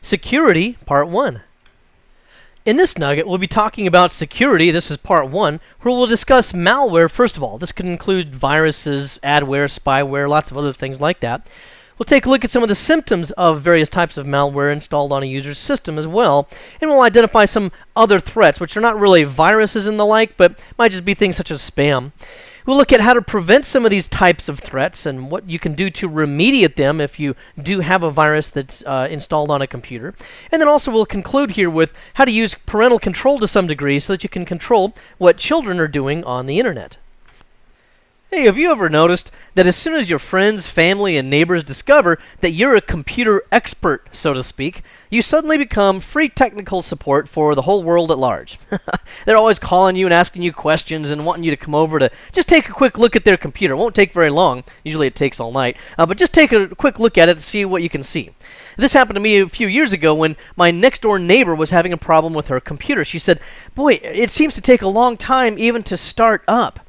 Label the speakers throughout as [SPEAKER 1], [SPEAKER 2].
[SPEAKER 1] Security, Part 1. In this nugget, we'll be talking about security. This is Part 1, where we'll discuss malware first of all. This could include viruses, adware, spyware, lots of other things like that. We'll take a look at some of the symptoms of various types of malware installed on a user's system as well, and we'll identify some other threats, which are not really viruses and the like, but might just be things such as spam. We'll look at how to prevent some of these types of threats and what you can do to remediate them if you do have a virus that's installed on a computer. And then also we'll conclude here with how to use parental control to some degree so that you can control what children are doing on the internet. Hey, have you ever noticed that as soon as your friends, family, and neighbors discover that you're a computer expert, so to speak, you suddenly become free technical support for the whole world at large? They're always calling you and asking you questions and wanting you to come over to just take a quick look at their computer. It won't take very long. Usually it takes all night. But just take a quick look at it and see what you can see. This happened to me a few years ago when my next-door neighbor was having a problem with her computer. She said, "Boy, it seems to take a long time even to start up."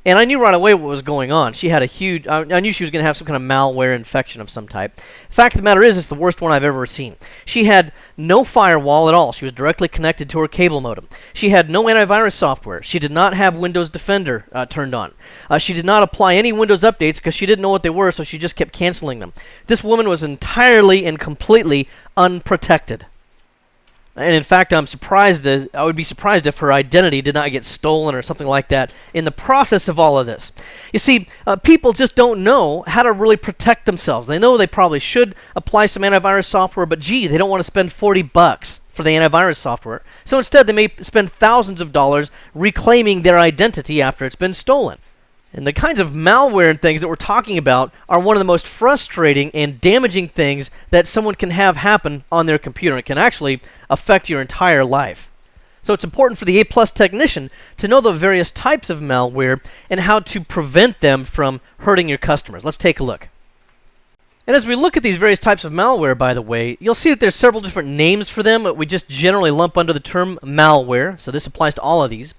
[SPEAKER 1] And I knew right away what was going on. She had a huge, I knew she was going to have some kind of malware infection of some type. Fact of the matter is, it's the worst one I've ever seen. She had no firewall at all. She was directly connected to her cable modem. She had no antivirus software. She did not have Windows Defender turned on. She did not apply any Windows updates because she didn't know what they were, so she just kept canceling them. This woman was entirely and completely unprotected. And in fact, I would be surprised if her identity did not get stolen or something like that in the process of all of this. You see, people just don't know how to really protect themselves. They know they probably should apply some antivirus software, but gee, they don't want to spend $40 for the antivirus software. So instead, they may spend thousands of dollars reclaiming their identity after it's been stolen. And the kinds of malware and things that we're talking about are one of the most frustrating and damaging things that someone can have happen on their computer. It can actually affect your entire life. So it's important for the A+ technician to know the various types of malware and how to prevent them from hurting your customers. Let's take a look. And as we look at these various types of malware, by the way, you'll see that there's several different names for them, but we just generally lump under the term malware, so this applies to all of these.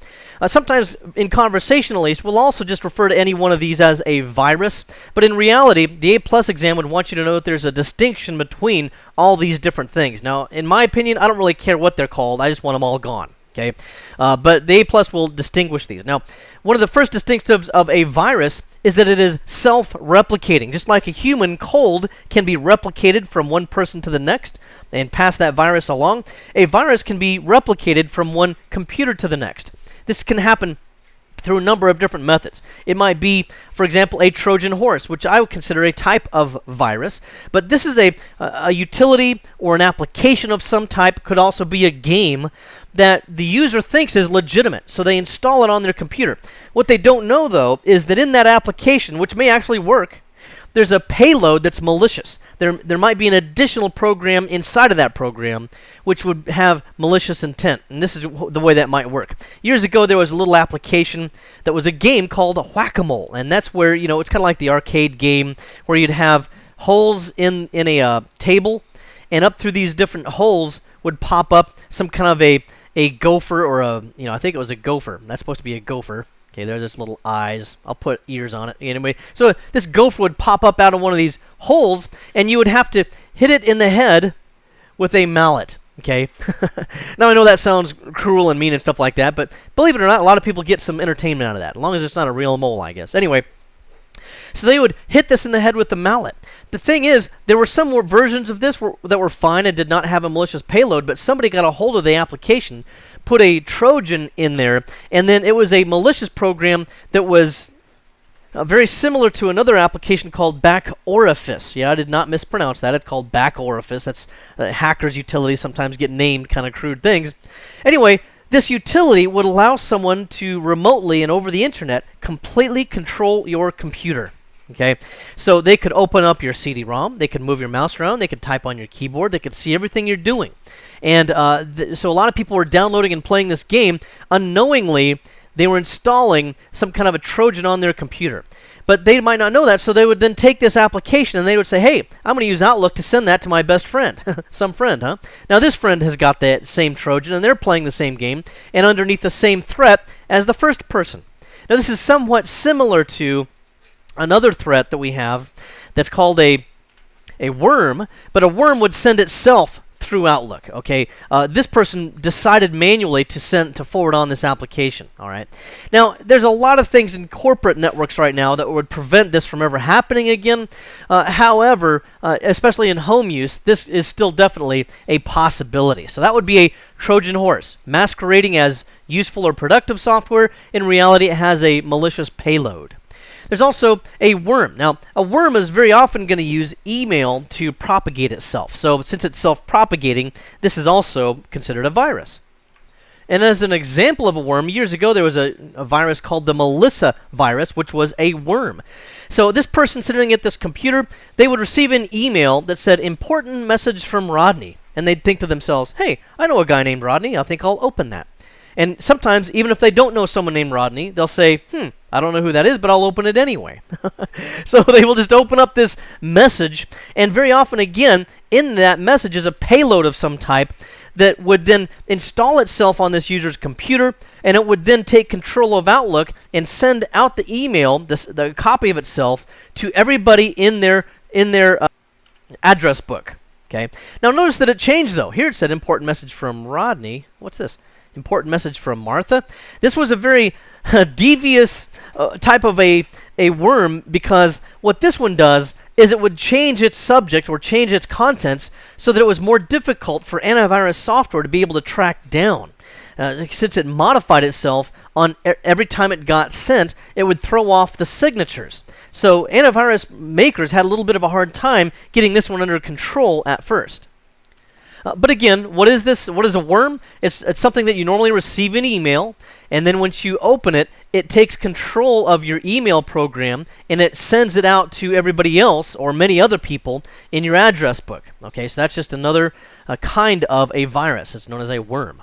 [SPEAKER 1] Sometimes, in conversation at least, we'll also just refer to any one of these as a virus, but in reality, the A+ exam would want you to know that there's a distinction between all these different things. Now, in my opinion, I don't really care what they're called, I just want them all gone. Okay, but the A+ will distinguish these. Now, one of the first distinctives of a virus is that it is self-replicating. Just like a human cold can be replicated from one person to the next and pass that virus along, a virus can be replicated from one computer to the next. This can happen through a number of different methods. It might be, for example, a Trojan horse, which I would consider a type of virus, but this is a utility or an application of some type. Could also be a game that the user thinks is legitimate, so they install it on their computer. What they don't know, though, is that in that application, which may actually work, there's a payload that's malicious. There might be an additional program inside of that program which would have malicious intent, and this is the way that might work. Years ago, there was a little application that was a game called Whack-A-Mole, and that's where, you know, it's kind of like the arcade game where you'd have holes in a table, and up through these different holes would pop up some kind of a gopher or I think it was a gopher. That's supposed to be a gopher. Okay, there's this little eyes. I'll put ears on it. Anyway, so this gopher would pop up out of one of these holes, and you would have to hit it in the head with a mallet. Okay? Now, I know that sounds cruel and mean and stuff like that, but believe it or not, a lot of people get some entertainment out of that, as long as it's not a real mole, I guess. Anyway, so they would hit this in the head with the mallet. The thing is, there were some more versions of this that were fine and did not have a malicious payload, but somebody got a hold of the application, put a Trojan in there, and then it was a malicious program that was very similar to another application called Back Orifice. Yeah, I did not mispronounce that. It's called Back Orifice. That's hackers' utilities sometimes get named kind of crude things. Anyway, this utility would allow someone to remotely and over the internet completely control your computer. Okay, so they could open up your CD-ROM, they could move your mouse around, they could type on your keyboard, they could see everything you're doing. And so a lot of people were downloading and playing this game unknowingly. They were installing some kind of a Trojan on their computer. But they might not know that, so they would then take this application and they would say, hey, I'm going to use Outlook to send that to my best friend. Some friend, huh? Now this friend has got that same Trojan and they're playing the same game and underneath the same threat as the first person. Now this is somewhat similar to another threat that we have that's called a worm, but a worm would send itself through Outlook. Okay, this person decided manually to forward on this application. All right. Now, there's a lot of things in corporate networks right now that would prevent this from ever happening again. However, especially in home use, this is still definitely a possibility. So that would be a Trojan horse, masquerading as useful or productive software. In reality, it has a malicious payload. There's also a worm. Now, a worm is very often going to use email to propagate itself. So since it's self-propagating, this is also considered a virus. And as an example of a worm, years ago there was a virus called the Melissa virus, which was a worm. So this person sitting at this computer, they would receive an email that said, "Important message from Rodney." And they'd think to themselves, "Hey, I know a guy named Rodney. I think I'll open that." And sometimes, even if they don't know someone named Rodney, they'll say, I don't know who that is, but I'll open it anyway. So they will just open up this message, and very often, again, in that message is a payload of some type that would then install itself on this user's computer, and it would then take control of Outlook and send out the email, the copy of itself, to everybody in their address book. Okay. Now notice that it changed, though. Here it said, "Important message from Rodney." What's this? "Important message from Martha." This was a very devious type of a worm, because what this one does is it would change its subject or change its contents so that it was more difficult for antivirus software to be able to track down. Since it modified itself on every time it got sent, it would throw off the signatures. So antivirus makers had a little bit of a hard time getting this one under control at first. But again, what is this? What is a worm? It's something that you normally receive in email, and then once you open it, it takes control of your email program, and it sends it out to everybody else or many other people in your address book. Okay, so that's just another kind of a virus. It's known as a worm.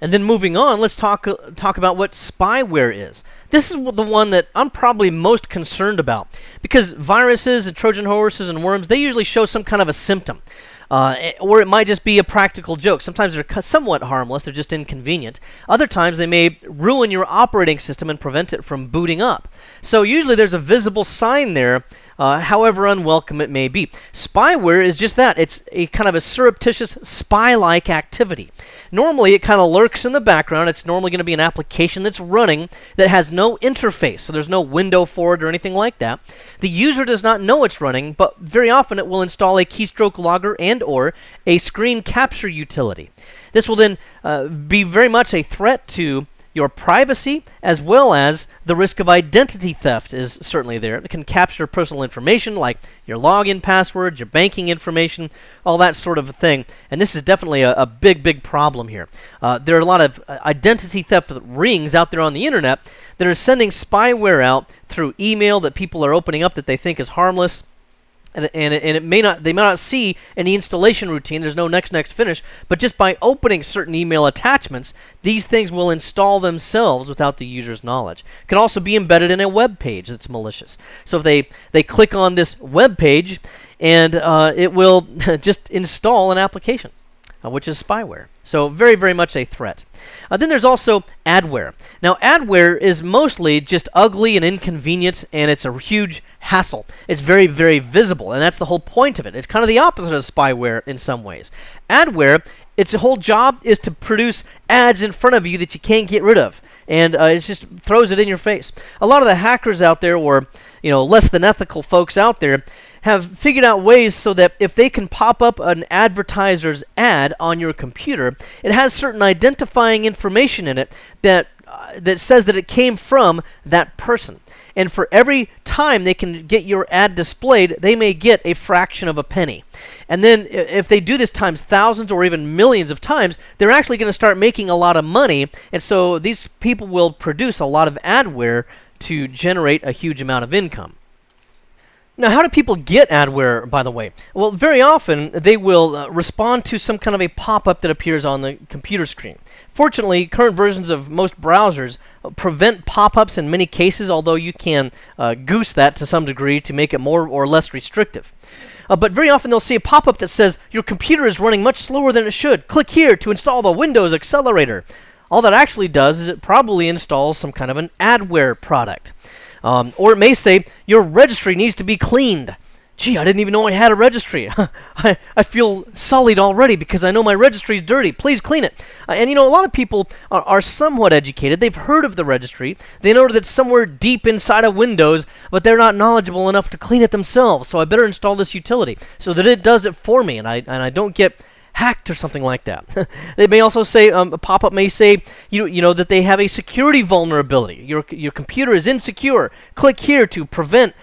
[SPEAKER 1] And then moving on, let's talk about what spyware is. This is the one that I'm probably most concerned about, because viruses and Trojan horses and worms, they usually show some kind of a symptom. Or it might just be a practical joke. Sometimes they're somewhat harmless, they're just inconvenient. Other times they may ruin your operating system and prevent it from booting up. So usually there's a visible sign there, however unwelcome it may be. Spyware is just that. It's a kind of a surreptitious spy-like activity. Normally it kind of lurks in the background. It's normally going to be an application that's running that has no interface, so there's no window for it or anything like that. The user does not know it's running, but very often it will install a keystroke logger and or a screen capture utility. This will then be very much a threat to your privacy, as well as the risk of identity theft is certainly there. It can capture personal information like your login password, your banking information, all that sort of thing. And this is definitely a big, big problem here. There are a lot of identity theft rings out there on the internet that are sending spyware out through email that people are opening up that they think is harmless. And they may not see any installation routine. There's no next finish, but just by opening certain email attachments, these things will install themselves without the user's knowledge. It can also be embedded in a web page that's malicious. So if they click on this web page, and it will just install an application, which is spyware. So very, very much a threat. Then there's also adware. Now, adware is mostly just ugly and inconvenient, and it's a huge hassle. It's very, very visible, and that's the whole point of it. It's kind of the opposite of spyware in some ways. Adware, its whole job is to produce ads in front of you that you can't get rid of, and it just throws it in your face. A lot of the hackers out there, or less than ethical folks out there, have figured out ways so that if they can pop up an advertiser's ad on your computer, it has certain identifying information in it that says that it came from that person. And for every time they can get your ad displayed, they may get a fraction of a penny. And then if they do this times thousands or even millions of times, they're actually going to start making a lot of money. And so these people will produce a lot of adware to generate a huge amount of income. Now, how do people get adware, by the way? Well, very often they will respond to some kind of a pop-up that appears on the computer screen. Fortunately, current versions of most browsers prevent pop-ups in many cases, although you can goose that to some degree to make it more or less restrictive. But very often they'll see a pop-up that says, "Your computer is running much slower than it should. Click here to install the Windows Accelerator." All that actually does is it probably installs some kind of an adware product. Or it may say, "Your registry needs to be cleaned." Gee, I didn't even know I had a registry. I feel sullied already because I know my registry is dirty. Please clean it. And you know, a lot of people are somewhat educated. They've heard of the registry. They know that it's somewhere deep inside of Windows, but they're not knowledgeable enough to clean it themselves. So I better install this utility so that it does it for me, and I don't get hacked or something like that. They may also say, a pop-up may say, you know that they have a security vulnerability. Your computer is insecure. Click here to prevent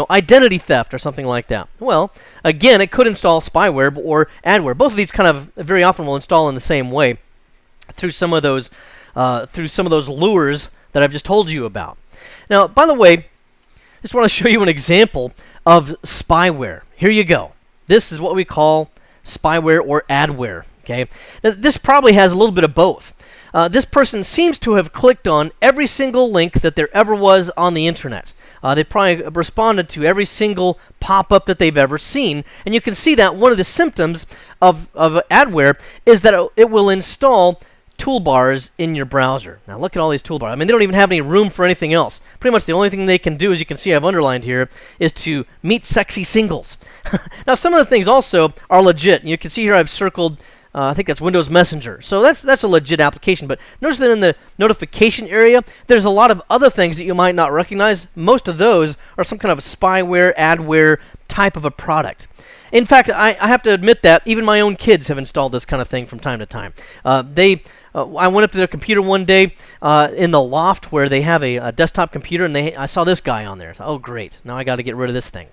[SPEAKER 1] identity theft or something like that. Well, again, it could install spyware or adware. Both of these kind of very often will install in the same way through some of those lures that I've just told you about. Now, by the way, I just want to show you an example of spyware. Here you go. This is what we call spyware or adware. Okay. Now, this probably has a little bit of both. This person seems to have clicked on every single link that there ever was on the internet. They probably responded to every single pop-up that they've ever seen. And you can see that one of the symptoms of adware is that it will install toolbars in your browser. Now look at all these toolbars. I mean, they don't even have any room for anything else. Pretty much the only thing they can do, as you can see I've underlined here, is to meet sexy singles. Now some of the things also are legit. You can see here I've circled I think that's Windows Messenger. So that's a legit application. But notice that in the notification area, there's a lot of other things that you might not recognize. Most of those are some kind of spyware, adware type of a product. In fact, I have to admit that even my own kids have installed this kind of thing from time to time. I went up to their computer one day in the loft where they have a desktop computer, and I saw this guy on there. I thought, oh, great. Now I got to get rid of this thing.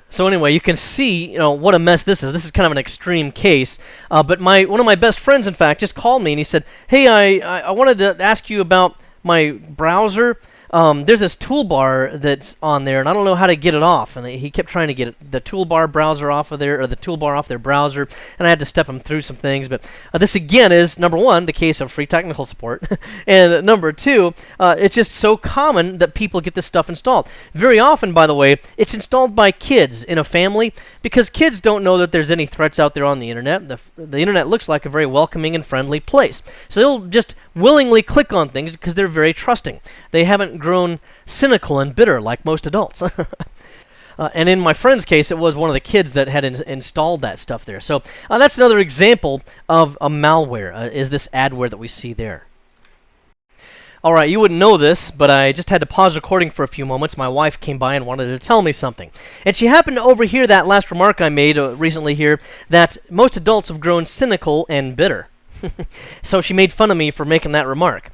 [SPEAKER 1] So anyway, you can see, what a mess this is. This is kind of an extreme case. But one of my best friends, in fact, just called me and he said, "Hey, I wanted to ask you about my browser. There's this toolbar that's on there, and I don't know how to get it off." And he kept trying to get the toolbar browser off of there, or the toolbar off their browser, and I had to step him through some things. But this again is, number one, the case of free technical support, and number two, it's just so common that people get this stuff installed. Very often, by the way, it's installed by kids in a family because kids don't know that there's any threats out there on the internet. The internet looks like a very welcoming and friendly place, so they'll just willingly click on things because they're very trusting. They haven't grown cynical and bitter like most adults. And in my friend's case, it was one of the kids that had installed that stuff there. So that's another example of a malware, is this adware that we see there. All right, you wouldn't know this, but I just had to pause recording for a few moments. My wife came by and wanted to tell me something. And she happened to overhear that last remark I made recently here, that most adults have grown cynical and bitter. So she made fun of me for making that remark.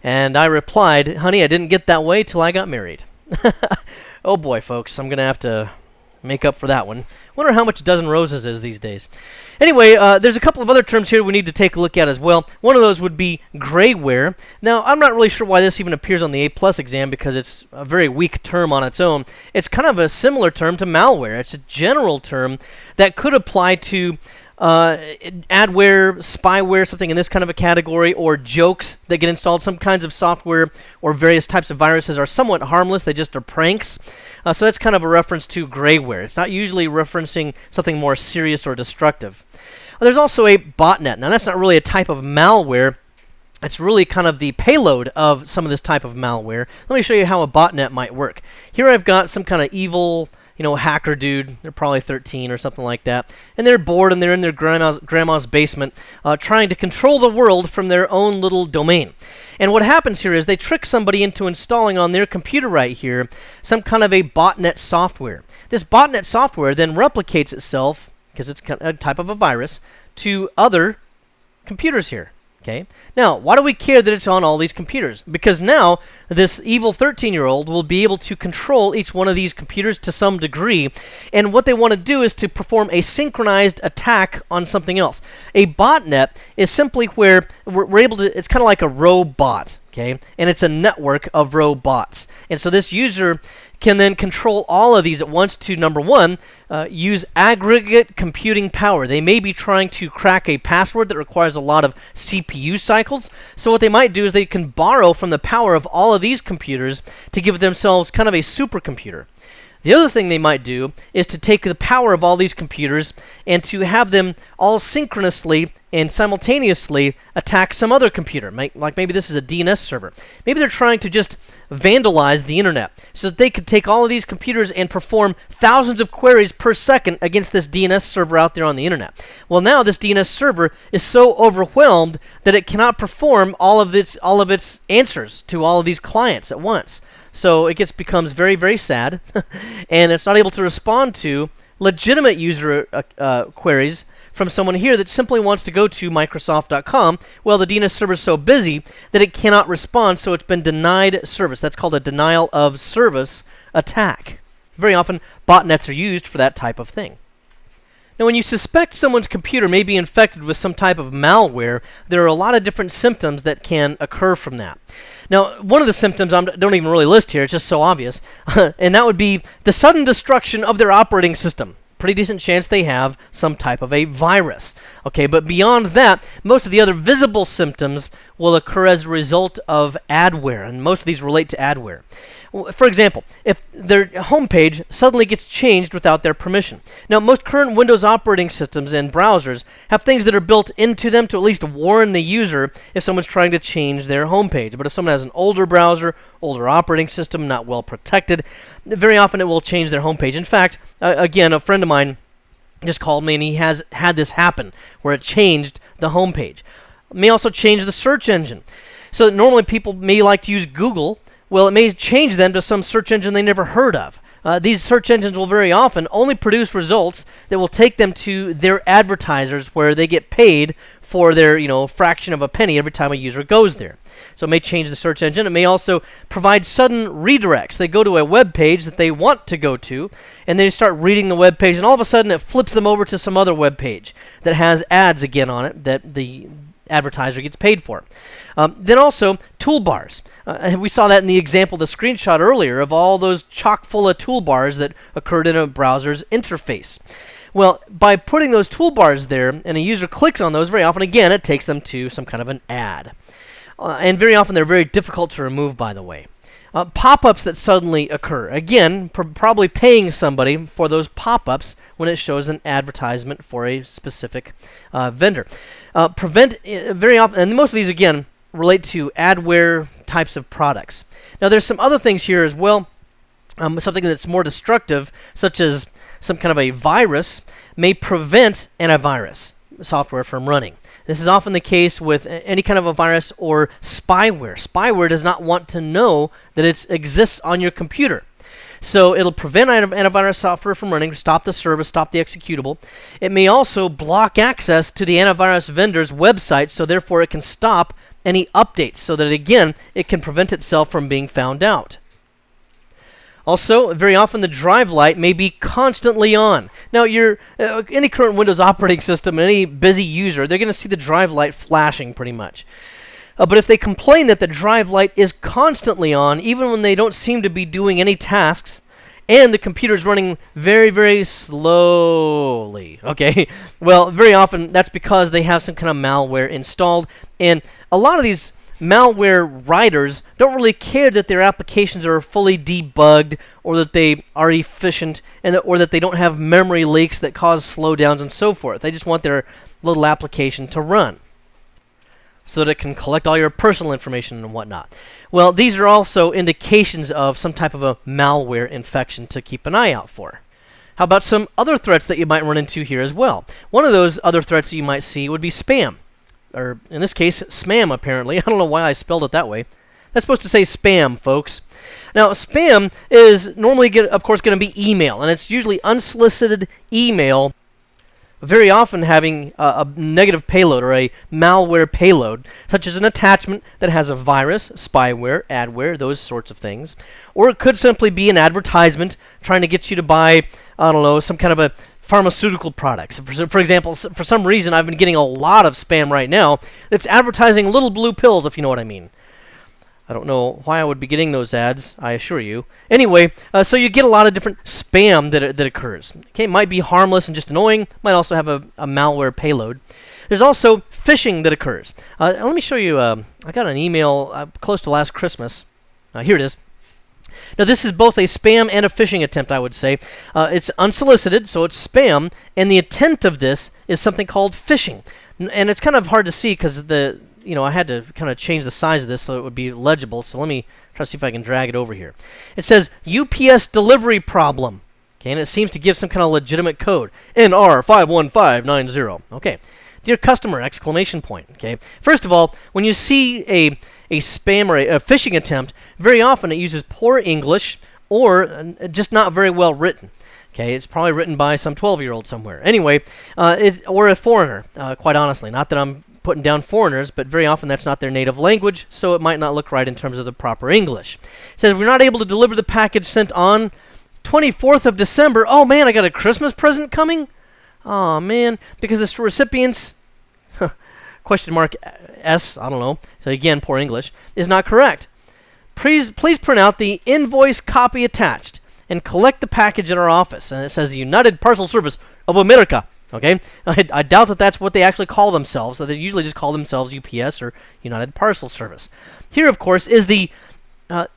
[SPEAKER 1] And I replied, "Honey, I didn't get that way till I got married." Oh boy, folks, I'm going to have to make up for that one. Wonder how much a dozen roses is these days. Anyway, there's a couple of other terms here we need to take a look at as well. One of those would be grayware. Now, I'm not really sure why this even appears on the A+ exam because it's a very weak term on its own. It's kind of a similar term to malware. It's a general term that could apply to adware, spyware, something in this kind of a category, or jokes that get installed. Some kinds of software or various types of viruses are somewhat harmless. They just are pranks. So that's kind of a reference to grayware. It's not usually referencing something more serious or destructive. There's also a botnet. Now, that's not really a type of malware. It's really kind of the payload of some of this type of malware. Let me show you how a botnet might work. Here I've got some kind of evil hacker dude. They're probably 13 or something like that. And they're bored and they're in their grandma's basement trying to control the world from their own little domain. And what happens here is they trick somebody into installing on their computer right here some kind of a botnet software. This botnet software then replicates itself, because it's a type of a virus, to other computers here. Okay. Now, why do we care that it's on all these computers? Because now this evil 13-year-old will be able to control each one of these computers to some degree, and what they want to do is to perform a synchronized attack on something else. A botnet is simply where we're able to, it's kind of like a robot, okay? And it's a network of robots. And so this user can then control all of these at once to, number one, use aggregate computing power. They may be trying to crack a password that requires a lot of CPU cycles. So what they might do is they can borrow from the power of all of these computers to give themselves kind of a supercomputer. The other thing they might do is to take the power of all these computers and to have them all synchronously and simultaneously attack some other computer. Like maybe this is a DNS server. Maybe they're trying to just vandalize the internet so that they could take all of these computers and perform thousands of queries per second against this DNS server out there on the internet. Well, now this DNS server is so overwhelmed that it cannot perform all of its answers to all of these clients at once. So it becomes very, very sad, and it's not able to respond to legitimate user queries from someone here that simply wants to go to Microsoft.com. Well, the DNS server is so busy that it cannot respond, so it's been denied service. That's called a denial of service attack. Very often, botnets are used for that type of thing. Now, when you suspect someone's computer may be infected with some type of malware, there are a lot of different symptoms that can occur from that. Now, one of the symptoms I don't even really list here, it's just so obvious, and that would be the sudden destruction of their operating system. Pretty decent chance they have some type of a virus. Okay, but beyond that, most of the other visible symptoms will occur as a result of adware, and most of these relate to adware. For example, if their homepage suddenly gets changed without their permission. Now, most current Windows operating systems and browsers have things that are built into them to at least warn the user if someone's trying to change their homepage. But if someone has an older browser, older operating system, not well protected, very often it will change their homepage. In fact, again, a friend of mine just called me and he has had this happen where it changed the homepage. It may also change the search engine. So normally people may like to use Google. Well, it may change them to some search engine they never heard of. These search engines will very often only produce results that will take them to their advertisers where they get paid for their, fraction of a penny every time a user goes there. So it may change the search engine. It may also provide sudden redirects. They go to a web page that they want to go to, and they start reading the web page, and all of a sudden it flips them over to some other web page that has ads again on it that the advertiser gets paid for. Then also toolbars. We saw that in the example, the screenshot earlier, of all those chock full of toolbars that occurred in a browser's interface. Well, by putting those toolbars there and a user clicks on those, very often, again, it takes them to some kind of an ad. And very often they're very difficult to remove, by the way. Pop-ups that suddenly occur. Again, probably paying somebody for those pop-ups when it shows an advertisement for a specific vendor. Very often, and most of these, again, relate to adware types of products. Now, there's some other things here as well. Something that's more destructive, such as some kind of a virus, may prevent antivirus software from running. This is often the case with any kind of a virus or spyware. Spyware does not want to know that it exists on your computer. So it'll prevent antivirus software from running, stop the service, stop the executable. It may also block access to the antivirus vendor's website, so therefore it can stop any updates so that, again, it can prevent itself from being found out. Also, very often the drive light may be constantly on. Now, any current Windows operating system, any busy user, they're going to see the drive light flashing pretty much. But if they complain that the drive light is constantly on, even when they don't seem to be doing any tasks, and the computer's running very, very slowly, okay? Well, very often that's because they have some kind of malware installed, and a lot of these malware writers don't really care that their applications are fully debugged or that they are efficient or that they don't have memory leaks that cause slowdowns and so forth. They just want their little application to run so that it can collect all your personal information and whatnot. Well, these are also indications of some type of a malware infection to keep an eye out for. How about some other threats that you might run into here as well? One of those other threats that you might see would be spam. Or in this case, spam, apparently. I don't know why I spelled it that way. That's supposed to say spam, folks. Now, spam is normally, of course, going to be email, and it's usually unsolicited email, very often having a negative payload or a malware payload, such as an attachment that has a virus, spyware, adware, those sorts of things. Or it could simply be an advertisement trying to get you to buy, I don't know, some kind of a pharmaceutical products. For example, for some reason, I've been getting a lot of spam right now that's advertising little blue pills, if you know what I mean. I don't know why I would be getting those ads, I assure you. Anyway, so you get a lot of different spam that occurs. Okay, it might be harmless and just annoying, might also have a malware payload. There's also phishing that occurs. Let me show you, I got an email close to last Christmas. Here it is. Now, this is both a spam and a phishing attempt, I would say. It's unsolicited, so it's spam, and the intent of this is something called phishing. And it's kind of hard to see because I had to kind of change the size of this so it would be legible. So let me try to see if I can drag it over here. It says UPS delivery problem. Okay, and it seems to give some kind of legitimate code. NR51590. Okay. Dear customer, exclamation point. Okay. First of all, when you see a spam or a phishing attempt, very often it uses poor English or just not very well written. Okay, it's probably written by some 12-year-old somewhere. Anyway, or a foreigner, quite honestly. Not that I'm putting down foreigners, but very often that's not their native language, so it might not look right in terms of the proper English. It says, we're not able to deliver the package sent on 24th of December. Oh, man, I got a Christmas present coming? Oh, man, because the recipient's question mark S, I don't know, so again, poor English, is not correct. Please print out the invoice copy attached and collect the package at our office. And it says the United Parcel Service of America. Okay, I doubt that that's what they actually call themselves. So they usually just call themselves UPS or United Parcel Service. Here, of course, is the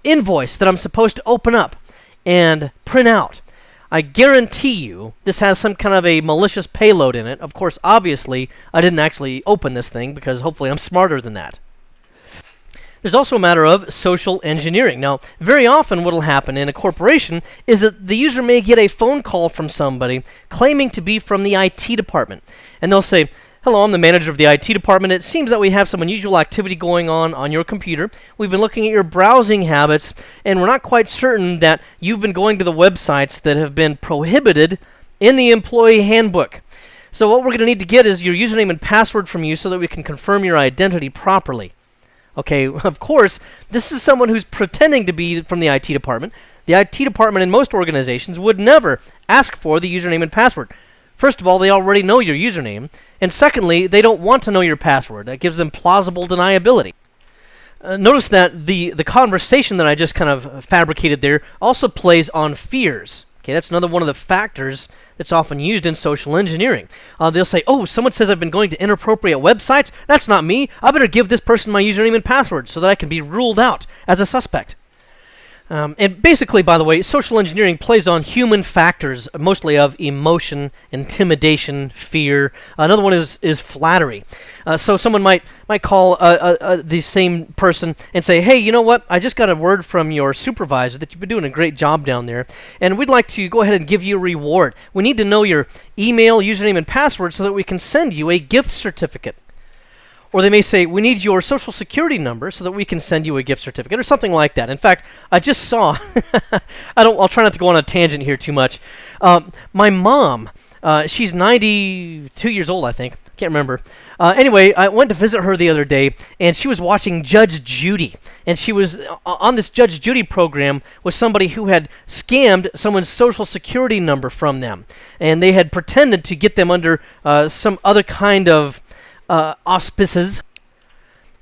[SPEAKER 1] invoice that I'm supposed to open up and print out. I guarantee you this has some kind of a malicious payload in it. Of course, obviously, I didn't actually open this thing because hopefully I'm smarter than that. There's also a matter of social engineering. Now, very often what will happen in a corporation is that the user may get a phone call from somebody claiming to be from the IT department. And they'll say, hello, I'm the manager of the IT department. It seems that we have some unusual activity going on your computer. We've been looking at your browsing habits, and we're not quite certain that you've been going to the websites that have been prohibited in the employee handbook. So what we're going to need to get is your username and password from you so that we can confirm your identity properly. Okay, of course, this is someone who's pretending to be from the IT department. The IT department in most organizations would never ask for the username and password. First of all, they already know your username. And secondly, they don't want to know your password. That gives them plausible deniability. Notice that the conversation that I just kind of fabricated there also plays on fears. Okay, that's another one of the factors that's often used in social engineering. They'll say, oh, someone says I've been going to inappropriate websites. That's not me. I better give this person my username and password so that I can be ruled out as a suspect. And basically, by the way, social engineering plays on human factors, mostly of emotion, intimidation, fear. Another one is flattery. So someone might call the same person and say, hey, you know what? I just got a word from your supervisor that you've been doing a great job down there, and we'd like to go ahead and give you a reward. We need to know your email, username, and password so that we can send you a gift certificate. Or they may say, we need your social security number so that we can send you a gift certificate, or something like that. In fact, I just saw, I'll try not to go on a tangent here too much. My mom, she's 92 years old, I think. Can't remember. Anyway, I went to visit her the other day, and she was watching Judge Judy. And she was on this Judge Judy program with somebody who had scammed someone's social security number from them. And they had pretended to get them under some other kind of auspices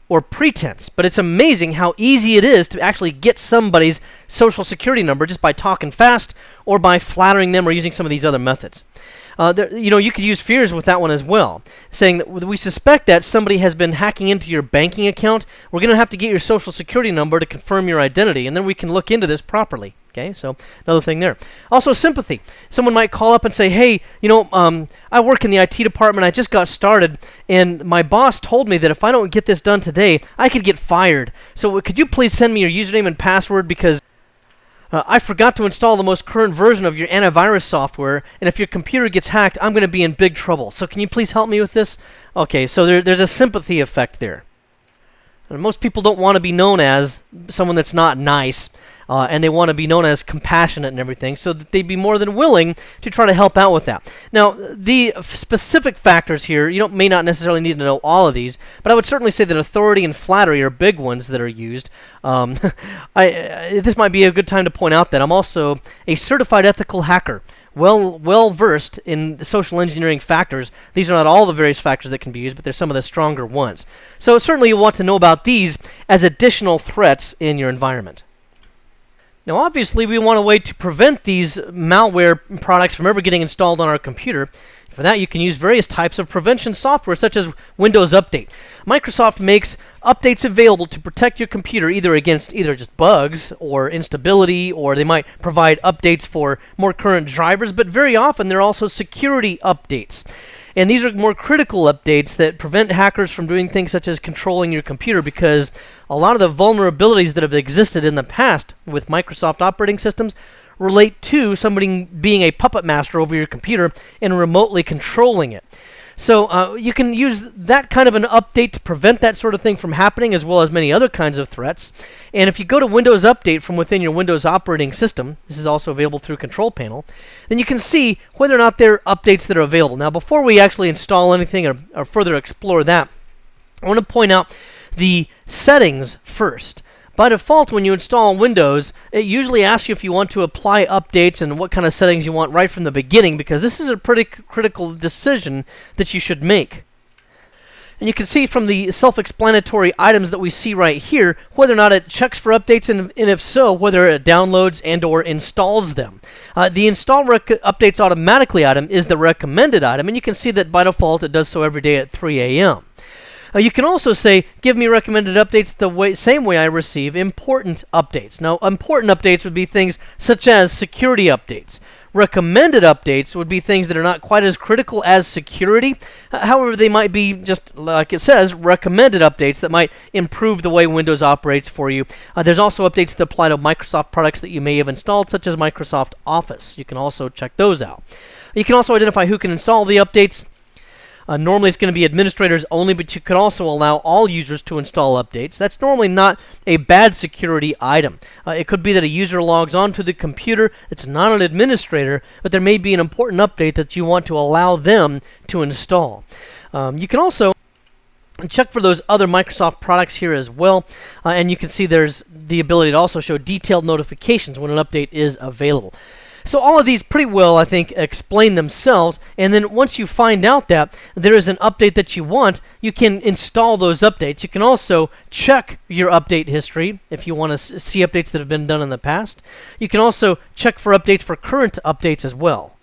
[SPEAKER 1] or pretense. But it's amazing how easy it is to actually get somebody's social security number just by talking fast or by flattering them or using some of these other methods. You could use fears with that one as well, saying that we suspect that somebody has been hacking into your banking account. We're going to have to get your social security number to confirm your identity, and then we can look into this properly. Okay, so another thing there. Also, sympathy. Someone might call up and say, hey, I work in the IT department. I just got started, and my boss told me that if I don't get this done today, I could get fired. So could you please send me your username and password because I forgot to install the most current version of your antivirus software, and if your computer gets hacked, I'm going to be in big trouble. So can you please help me with this? Okay, so there's a sympathy effect there. And most people don't want to be known as someone that's not nice, and they want to be known as compassionate and everything, so that they'd be more than willing to try to help out with that. Now, the specific factors here, you may not necessarily need to know all of these, but I would certainly say that authority and flattery are big ones that are used. This might be a good time to point out that I'm also a certified ethical hacker, well versed in the social engineering factors. These are not all the various factors that can be used, but they're some of the stronger ones. So certainly you want to know about these as additional threats in your environment. Now, obviously, we want a way to prevent these malware products from ever getting installed on our computer. For that, you can use various types of prevention software, such as Windows Update. Microsoft makes updates available to protect your computer either against just bugs or instability, or they might provide updates for more current drivers, but very often they're also security updates. And these are more critical updates that prevent hackers from doing things such as controlling your computer, because a lot of the vulnerabilities that have existed in the past with Microsoft operating systems relate to somebody being a puppet master over your computer and remotely controlling it. So you can use that kind of an update to prevent that sort of thing from happening, as well as many other kinds of threats. And if you go to Windows Update from within your Windows operating system, this is also available through Control Panel, then you can see whether or not there are updates that are available. Now, before we actually install anything or further explore that, I want to point out the settings first. By default, when you install Windows, it usually asks you if you want to apply updates and what kind of settings you want right from the beginning, because this is a pretty critical decision that you should make. And you can see from the self-explanatory items that we see right here whether or not it checks for updates, and if so, whether it downloads and or installs them. The Install Updates Automatically item is the recommended item, and you can see that by default it does so every day at 3 a.m. You can also say, give me recommended updates the same way I receive important updates. Now, important updates would be things such as security updates. Recommended updates would be things that are not quite as critical as security. However, they might be, just like it says, recommended updates that might improve the way Windows operates for you. There's also updates that apply to Microsoft products that you may have installed, such as Microsoft Office. You can also check those out. You can also identify who can install the updates. Normally it's going to be administrators only, but you could also allow all users to install updates. That's normally not a bad security item. It could be that a user logs onto the computer that's not an administrator, but there may be an important update that you want to allow them to install. You can also check for those other Microsoft products here as well, and you can see there's the ability to also show detailed notifications when an update is available. So all of these pretty well, I think, explain themselves, and then once you find out that there is an update that you want, you can install those updates. You can also check your update history if you want to see updates that have been done in the past. You can also check for updates for current updates as well.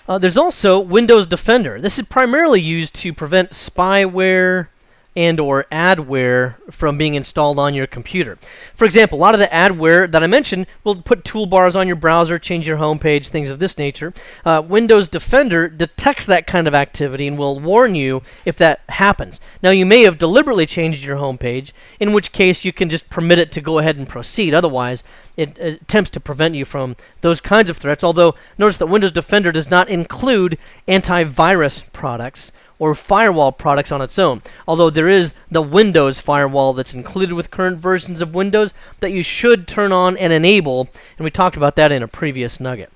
[SPEAKER 1] There's also Windows Defender. This is primarily used to prevent spyware and or adware from being installed on your computer. For example, a lot of the adware that I mentioned will put toolbars on your browser, change your home page, things of this nature. Windows Defender detects that kind of activity and will warn you if that happens. Now, you may have deliberately changed your home page, in which case you can just permit it to go ahead and proceed. Otherwise, it attempts to prevent you from those kinds of threats, although notice that Windows Defender does not include antivirus products or firewall products on its own, although there is the Windows firewall that's included with current versions of Windows that you should turn on and enable, and we talked about that in a previous nugget.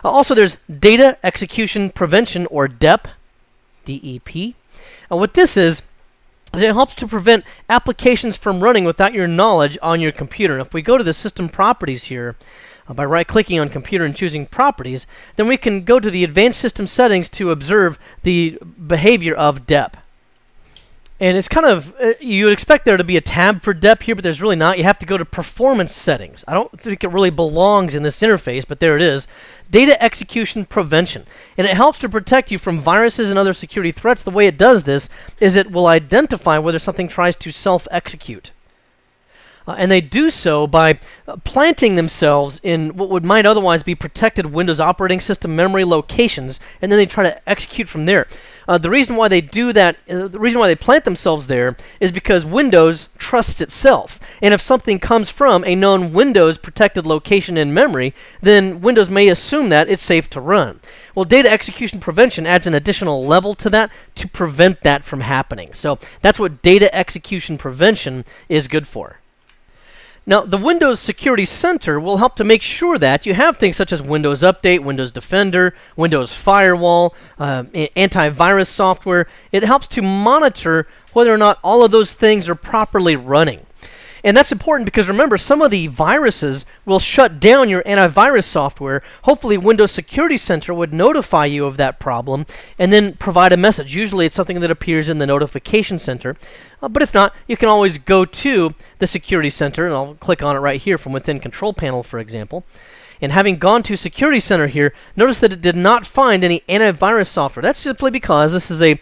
[SPEAKER 1] Also, there's Data Execution Prevention, or DEP, D-E-P. What this is it helps to prevent applications from running without your knowledge on your computer. And if we go to the System Properties here, by right-clicking on Computer and choosing Properties, then we can go to the Advanced System Settings to observe the behavior of DEP. And it's kind of, you would expect there to be a tab for DEP here, but there's really not. You have to go to Performance Settings. I don't think it really belongs in this interface, but there it is. Data Execution Prevention. And it helps to protect you from viruses and other security threats. The way it does this is it will identify whether something tries to self-execute. And they do so by planting themselves in what might otherwise be protected Windows operating system memory locations, and then they try to execute from there. The reason why they do that, the reason why they plant themselves there, is because Windows trusts itself. And if something comes from a known Windows protected location in memory, then Windows may assume that it's safe to run. Well, Data Execution Prevention adds an additional level to that to prevent that from happening. So that's what Data Execution Prevention is good for. Now, the Windows Security Center will help to make sure that you have things such as Windows Update, Windows Defender, Windows Firewall, antivirus software. It helps to monitor whether or not all of those things are properly running. And that's important because, remember, some of the viruses will shut down your antivirus software. Hopefully, Windows Security Center would notify you of that problem and then provide a message. Usually, it's something that appears in the Notification Center. But if not, you can always go to the Security Center, and I'll click on it right here from within Control Panel, for example. And having gone to Security Center here, notice that it did not find any antivirus software. That's simply because this is a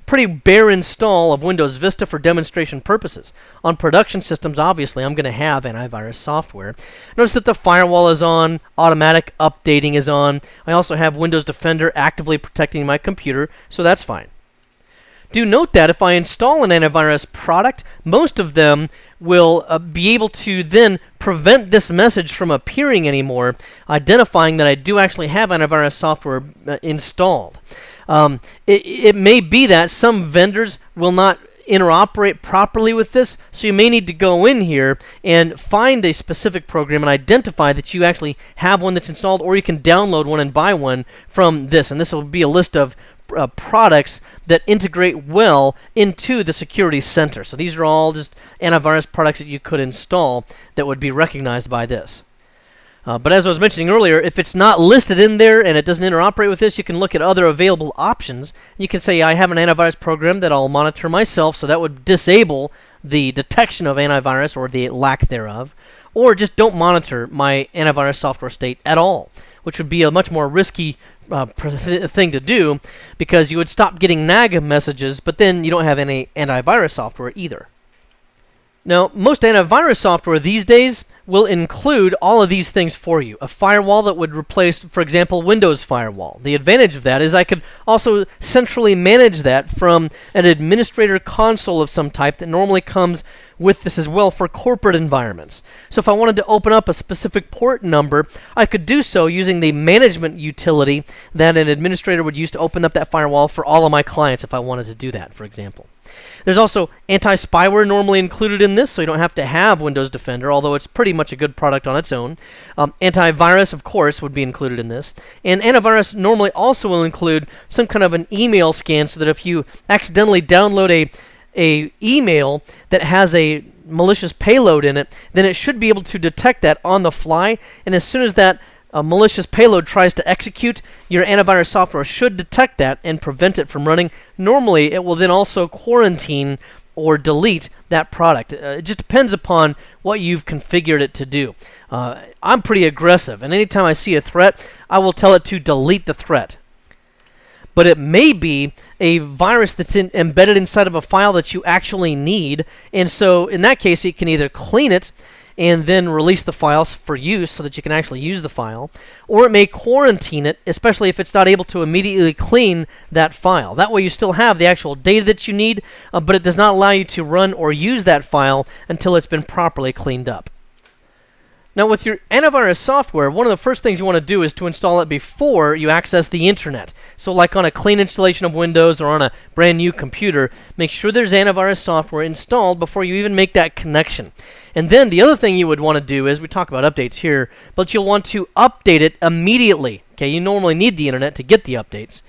[SPEAKER 1] pretty bare install of Windows Vista for demonstration purposes. On production systems, obviously, I'm going to have antivirus software. Notice that the firewall is on, automatic updating is on. I also have Windows Defender actively protecting my computer, so that's fine. Do note that if I install an antivirus product, most of them will be able to then prevent this message from appearing anymore, identifying that I do actually have antivirus software installed. It may be that some vendors will not interoperate properly with this, so you may need to go in here and find a specific program and identify that you actually have one that's installed, or you can download one and buy one from this. And this will be a list of products that integrate well into the Security Center. So these are all just antivirus products that you could install that would be recognized by this. But as I was mentioning earlier, if it's not listed in there and it doesn't interoperate with this, you can look at other available options. You can say, I have an antivirus program that I'll monitor myself, so that would disable the detection of antivirus or the lack thereof. Or just don't monitor my antivirus software state at all, which would be a much more risky thing to do, because you would stop getting nag messages, but then you don't have any antivirus software either. Now, most antivirus software these days will include all of these things for you. A firewall that would replace, for example, Windows Firewall. The advantage of that is I could also centrally manage that from an administrator console of some type that normally comes with this as well for corporate environments. So if I wanted to open up a specific port number, I could do so using the management utility that an administrator would use to open up that firewall for all of my clients if I wanted to do that, for example. There's also anti-spyware normally included in this, so you don't have to have Windows Defender, although it's pretty much a good product on its own. Antivirus, of course, would be included in this. And antivirus normally also will include some kind of an email scan, so that if you accidentally download a email that has a malicious payload in it, then it should be able to detect that on the fly, and as soon as that malicious payload tries to execute, your antivirus software should detect that and prevent it from running. Normally, it will then also quarantine or delete that product. It just depends upon what you've configured it to do. I'm pretty aggressive, and anytime I see a threat, I will tell it to delete the threat. But it may be a virus that's embedded inside of a file that you actually need, and so in that case, it can either clean it and then release the files for use so that you can actually use the file, or it may quarantine it, especially if it's not able to immediately clean that file. That way you still have the actual data that you need, but it does not allow you to run or use that file until it's been properly cleaned up. Now, with your antivirus software, one of the first things you want to do is to install it before you access the internet. So like on a clean installation of Windows or on a brand new computer, make sure there's antivirus software installed before you even make that connection. And then the other thing you would want to do is, we talk about updates here, but you'll want to update it immediately. Okay, you normally need the internet to get the updates.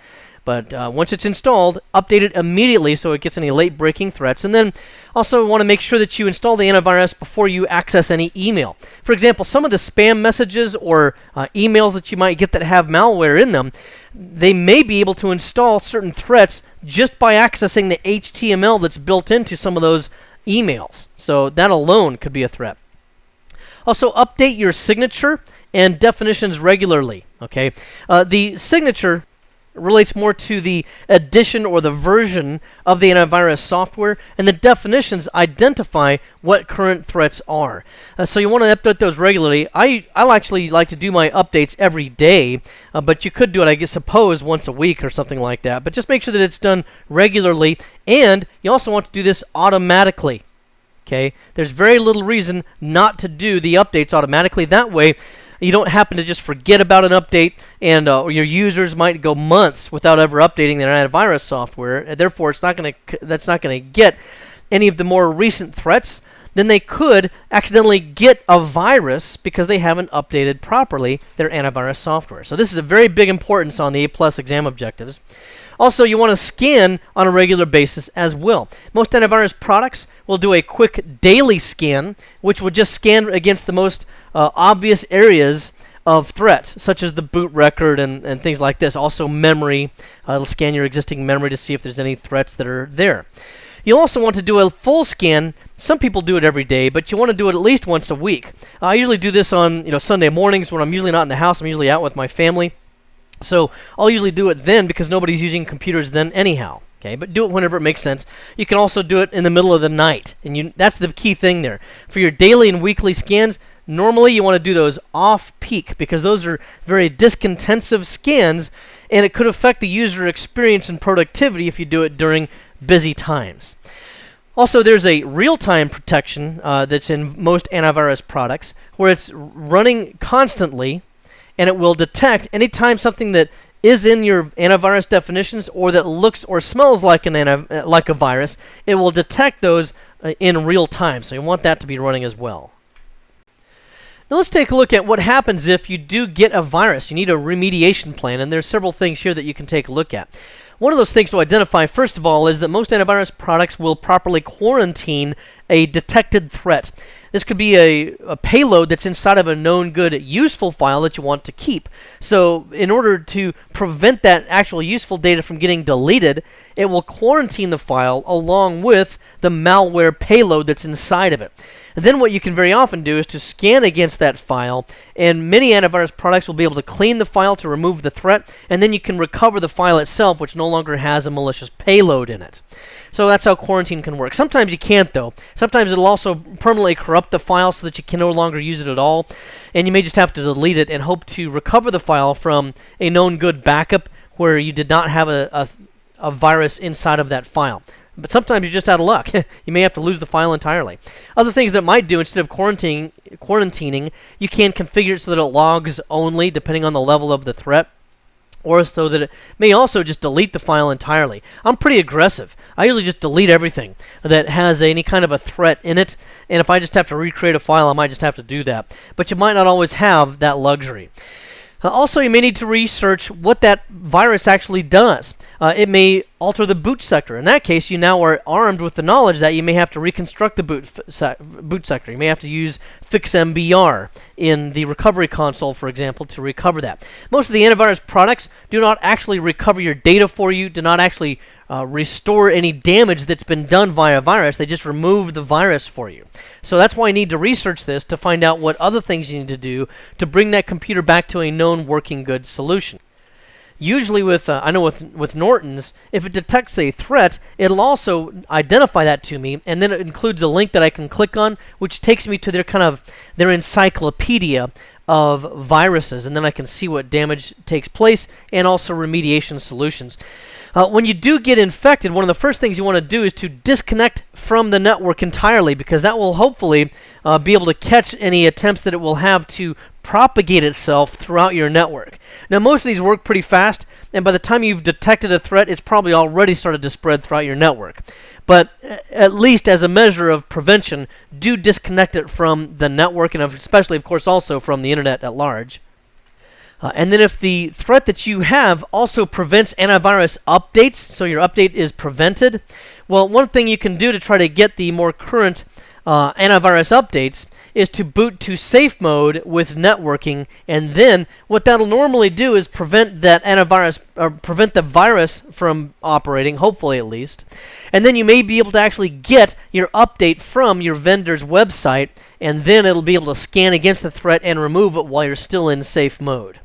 [SPEAKER 1] But once it's installed, update it immediately so it gets any late-breaking threats. And then also want to make sure that you install the antivirus before you access any email. For example, some of the spam messages or emails that you might get that have malware in them, they may be able to install certain threats just by accessing the HTML that's built into some of those emails. So that alone could be a threat. Also, update your signature and definitions regularly. Okay, the signature relates more to the edition or the version of the antivirus software, and the definitions identify what current threats are. So you want to update those regularly. I'll actually like to do my updates every day, but you could do it, I guess, suppose once a week or something like that. But just make sure that it's done regularly, and you also want to do this automatically. Okay, there's very little reason not to do the updates automatically. That way, you don't happen to just forget about an update, and or your users might go months without ever updating their antivirus software. And therefore, that's not going to get any of the more recent threats. Then they could accidentally get a virus because they haven't updated properly their antivirus software. So this is a very big importance on the A+ exam objectives. Also, you want to scan on a regular basis as well. Most antivirus products will do a quick daily scan, which would just scan against the most obvious areas of threats, such as the boot record and things like this. Also memory. It'll scan your existing memory to see if there's any threats that are there. You'll also want to do a full scan. Some people do it every day, but you want to do it at least once a week. I usually do this on Sunday mornings when I'm usually not in the house. I'm usually out with my family. So I'll usually do it then because nobody's using computers then anyhow. Okay, but do it whenever it makes sense. You can also do it in the middle of the night, and that's the key thing there. For your daily and weekly scans, normally you want to do those off-peak because those are very disk-intensive scans, and it could affect the user experience and productivity if you do it during busy times. Also, there's a real-time protection that's in most antivirus products where it's running constantly, and it will detect anytime something that is in your antivirus definitions or that looks or smells like a virus, it will detect those in real time. So you want that to be running as well. Now let's take a look at what happens if you do get a virus. You need a remediation plan, and there's several things here that you can take a look at. One of those things to identify, first of all, is that most antivirus products will properly quarantine a detected threat. This could be a payload that's inside of a known good useful file that you want to keep. So in order to prevent that actual useful data from getting deleted, it will quarantine the file along with the malware payload that's inside of it. And then what you can very often do is to scan against that file, and many antivirus products will be able to clean the file to remove the threat, and then you can recover the file itself, which no longer has a malicious payload in it. So that's how quarantine can work. Sometimes you can't, though. Sometimes it'll also permanently corrupt the file so that you can no longer use it at all, and you may just have to delete it and hope to recover the file from a known good backup where you did not have a virus inside of that file. But sometimes you're just out of luck. You may have to lose the file entirely. Other things that might do, instead of quarantining, you can configure it so that it logs only, depending on the level of the threat, or so that it may also just delete the file entirely. I'm pretty aggressive. I usually just delete everything that has any kind of a threat in it, and if I just have to recreate a file, I might just have to do that. But you might not always have that luxury. Also, you may need to research what that virus actually does. It may alter the boot sector. In that case, you now are armed with the knowledge that you may have to reconstruct the boot sector. You may have to use fixMBR in the recovery console, for example, to recover that. Most of the antivirus products do not actually recover your data for you, do not actually restore any damage that's been done via a virus. They just remove the virus for you. So that's why you need to research this to find out what other things you need to do to bring that computer back to a known working good solution. Usually with Norton's, if it detects a threat, it'll also identify that to me, and then it includes a link that I can click on, which takes me to their encyclopedia of viruses, and then I can see what damage takes place and also remediation solutions. When you do get infected, one of the first things you want to do is to disconnect from the network entirely, because that will hopefully be able to catch any attempts that it will have to propagate itself throughout your network. Now, most of these work pretty fast, and by the time you've detected a threat, it's probably already started to spread throughout your network. But at least as a measure of prevention, do disconnect it from the network, and especially, of course, also from the internet at large. And then if the threat that you have also prevents antivirus updates, so your update is prevented, well, one thing you can do to try to get the more current antivirus updates is to boot to safe mode with networking, and then what that'll normally do is prevent that antivirus, or prevent the virus from operating, hopefully at least. And then you may be able to actually get your update from your vendor's website, and then it'll be able to scan against the threat and remove it while you're still in safe mode.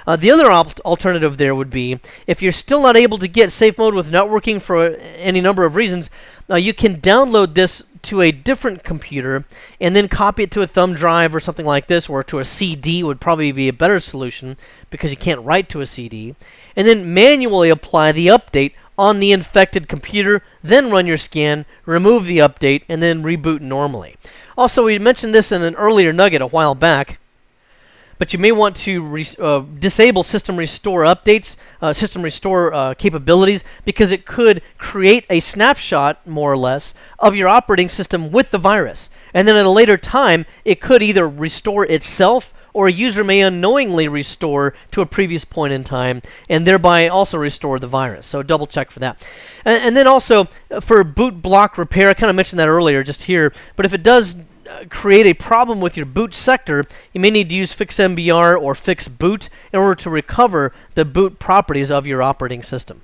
[SPEAKER 1] The other alternative there would be, if you're still not able to get safe mode with networking for any number of reasons, you can download this to a different computer and then copy it to a thumb drive or something like this, or to a CD would probably be a better solution because you can't write to a CD, and then manually apply the update on the infected computer, then run your scan, remove the update, and then reboot normally. Also, we mentioned this in an earlier nugget a while back, but you may want to disable system restore updates, system restore capabilities, because it could create a snapshot, more or less, of your operating system with the virus. And then at a later time, it could either restore itself, or a user may unknowingly restore to a previous point in time, and thereby also restore the virus. So double check for that. And then also, for boot block repair, I kind of mentioned that earlier just here, but if it does create a problem with your boot sector, you may need to use fixMBR or fixboot in order to recover the boot properties of your operating system.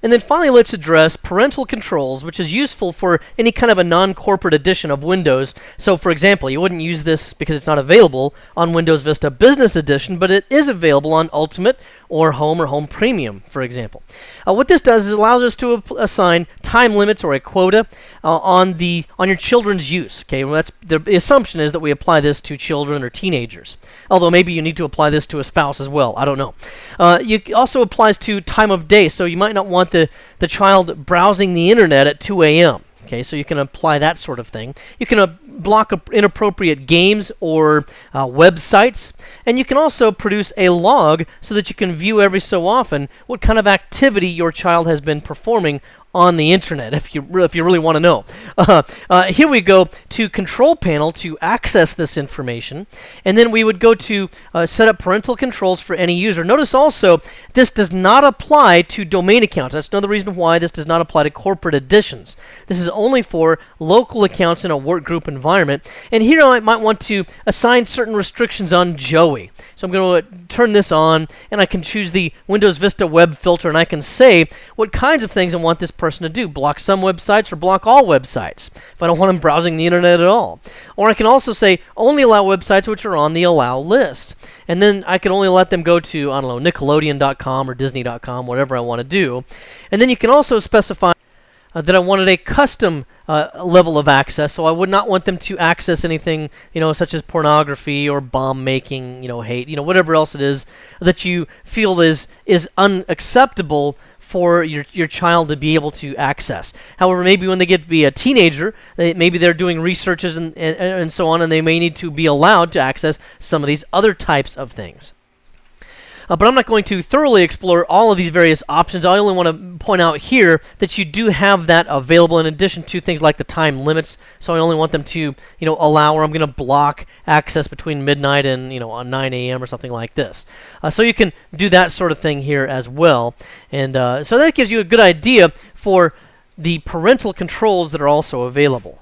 [SPEAKER 1] And then finally, let's address parental controls, which is useful for any kind of a non-corporate edition of Windows. So, for example, you wouldn't use this because it's not available on Windows Vista Business Edition, but it is available on Ultimate or Home Premium, for example. What this does is it allows us to assign time limits or a quota on your children's use. Okay, well, the assumption is that we apply this to children or teenagers. Although maybe you need to apply this to a spouse as well. I don't know. It also applies to time of day, so you might not want the child browsing the internet at 2 a.m. Okay, so you can apply that sort of thing. You can block inappropriate games or websites, and you can also produce a log so that you can view every so often what kind of activity your child has been performing on the internet, if you really want to know. Here we go to Control Panel to access this information, and then we would go to set up parental controls for any user. Notice also this does not apply to domain accounts. That's another reason why this does not apply to corporate editions. This is only for local accounts in a workgroup environment. And here I might want to assign certain restrictions on Joey. So I'm going to turn this on, and I can choose the Windows Vista web filter, and I can say what kinds of things I want this person to do. Block some websites or block all websites if I don't want them browsing the internet at all. Or I can also say only allow websites which are on the allow list. And then I can only let them go to, I don't know, Nickelodeon.com or Disney.com, whatever I want to do. And then you can also specify that I wanted a custom level of access, so I would not want them to access anything, such as pornography or bomb making, hate, whatever else it is that you feel is unacceptable for your child to be able to access. However, maybe when they get to be a teenager, maybe they're doing researches and so on, and they may need to be allowed to access some of these other types of things. But I'm not going to thoroughly explore all of these various options. I only want to point out here that you do have that available in addition to things like the time limits. So I only want them to, allow, or I'm going to block access between midnight and, on 9 a.m. or something like this. So you can do that sort of thing here as well. And so that gives you a good idea for the parental controls that are also available.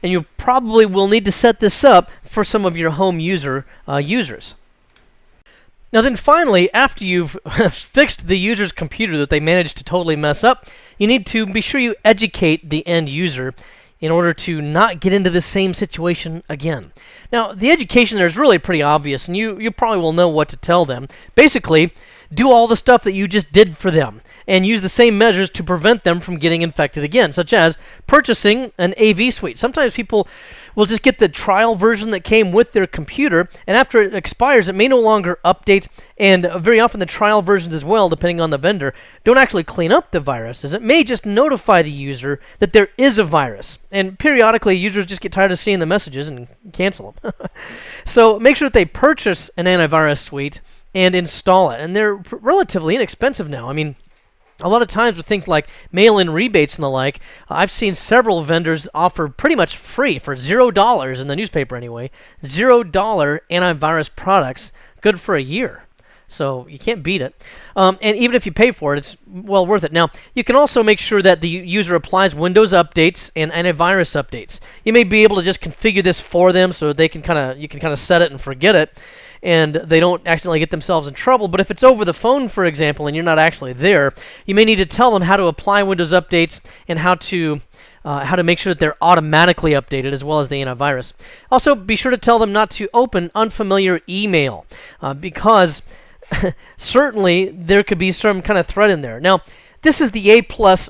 [SPEAKER 1] And you probably will need to set this up for some of your home users. Now then finally, after you've fixed the user's computer that they managed to totally mess up, you need to be sure you educate the end user in order to not get into the same situation again. Now, the education there is really pretty obvious, and you probably will know what to tell them. Basically, do all the stuff that you just did for them, and use the same measures to prevent them from getting infected again, such as purchasing an AV suite. Sometimes people will just get the trial version that came with their computer, and after it expires, it may no longer update, and very often the trial versions as well, depending on the vendor, don't actually clean up the viruses. It may just notify the user that there is a virus, and periodically users just get tired of seeing the messages and cancel them. So make sure that they purchase an antivirus suite and install it, and they're relatively inexpensive now. I mean, a lot of times with things like mail-in rebates and the like, I've seen several vendors offer pretty much free, for $0 in the newspaper anyway, $0 antivirus products, good for a year. So you can't beat it. And even if you pay for it, it's well worth it. Now, you can also make sure that the user applies Windows updates and antivirus updates. You may be able to just configure this for them so they can you can kind of set it and forget it, and they don't accidentally get themselves in trouble. But if it's over the phone, for example, and you're not actually there, you may need to tell them how to apply Windows updates and how to make sure that they're automatically updated, as well as the antivirus. Also, be sure to tell them not to open unfamiliar email, because certainly there could be some kind of threat in there. Now, this is the A+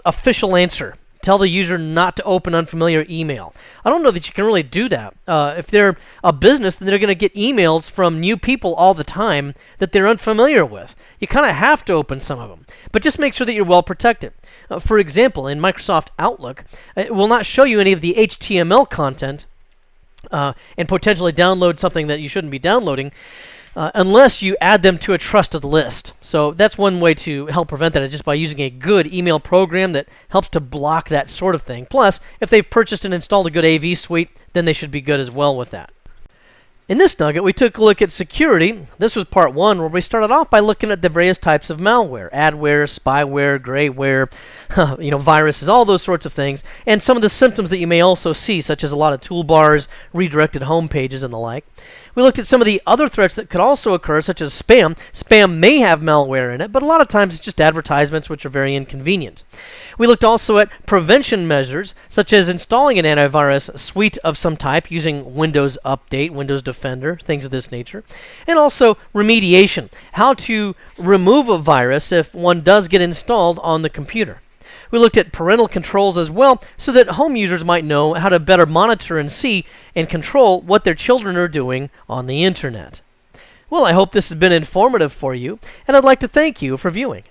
[SPEAKER 1] official answer. Tell the user not to open unfamiliar email. I don't know that you can really do that. If they're a business, then they're going to get emails from new people all the time that they're unfamiliar with. You kind of have to open some of them. But just make sure that you're well protected. For example, in Microsoft Outlook, it will not show you any of the HTML content and potentially download something that you shouldn't be downloading unless you add them to a trusted list. So that's one way to help prevent that, is just by using a good email program that helps to block that sort of thing. Plus, if they've purchased and installed a good AV suite, then they should be good as well with that. In this nugget, we took a look at security. This was part one, where we started off by looking at the various types of malware: adware, spyware, grayware, viruses, all those sorts of things, and some of the symptoms that you may also see, such as a lot of toolbars, redirected home pages, and the like. We looked at some of the other threats that could also occur, such as spam. Spam may have malware in it, but a lot of times it's just advertisements, which are very inconvenient. We looked also at prevention measures, such as installing an antivirus suite of some type using Windows Update, Windows Defender, things of this nature. And also remediation, how to remove a virus if one does get installed on the computer. We looked at parental controls as well, so that home users might know how to better monitor and see and control what their children are doing on the internet. Well, I hope this has been informative for you, and I'd like to thank you for viewing.